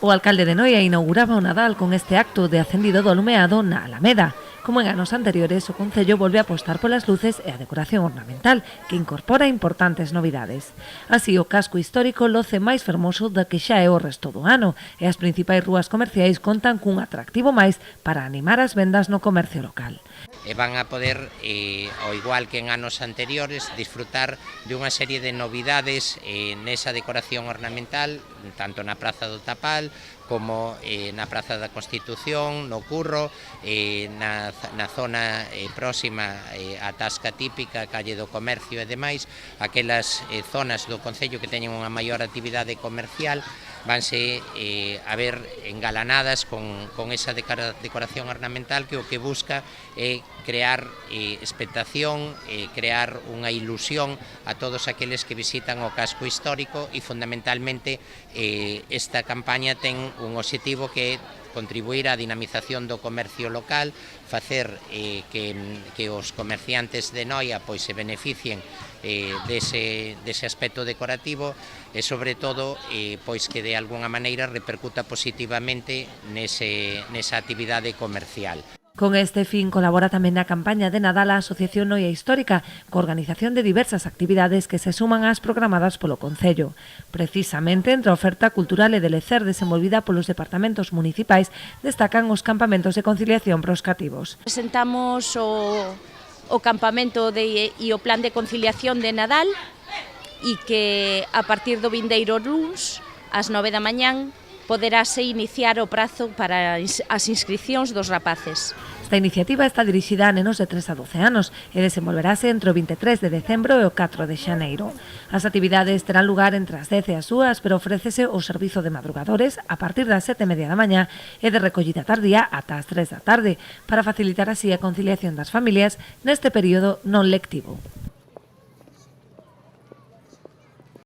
O alcalde de Noia inauguraba o Nadal con este acto de acendido do alumeado na Alameda. Como en anos anteriores, o Concello volve a apostar polas luces e a decoración ornamental, que incorpora importantes novidades. Así, o casco histórico loce máis fermoso da que xa é o resto do ano, e as principais rúas comerciais contan cun atractivo máis para animar as vendas no comercio local. E van a poder, ao igual que en anos anteriores, disfrutar de unha serie de novidades nesa decoración ornamental, tanto na Praza do Tapal, como na Praza da Constitución, no Curro, na zona próxima á Tasca Típica, Calle do Comercio e demais, aquelas zonas do Concello que teñen unha maior actividade comercial, vanse a ver engalanadas con esa decoración ornamental que o que busca é crear expectación, crear unha ilusión a todos aqueles que visitan o casco histórico e fundamentalmente esta campaña ten un obxectivo que é contribuir á dinamización do comercio local, facer que os comerciantes de Noia pois se beneficien dese aspecto decorativo e, sobre todo, pois que de alguna maneira repercuta positivamente nesa actividade comercial. Con este fin colabora tamén na campaña de Nadal a Asociación Noia Histórica, co organización de diversas actividades que se suman ás programadas polo Concello. Precisamente, entre a oferta cultural e de lecer desenvolvida polos departamentos municipais, destacan os campamentos de conciliación pros cativos. Presentamos o campamento e o plan de conciliación de Nadal e que a partir do vindeiro luns, ás 9 da mañán, poderase iniciar o prazo para as inscricións dos rapaces. Esta iniciativa está dirixida a nenos de 3 a 12 anos e desenvolverase entre o 23 de decembro e o 4 de xaneiro. As actividades terán lugar entre as 10 e as 2, pero ofrécese o servizo de madrugadores a partir das 7:30 da mañá e de recollida tardía ata as 3 da tarde, para facilitar así a conciliación das familias neste período non lectivo.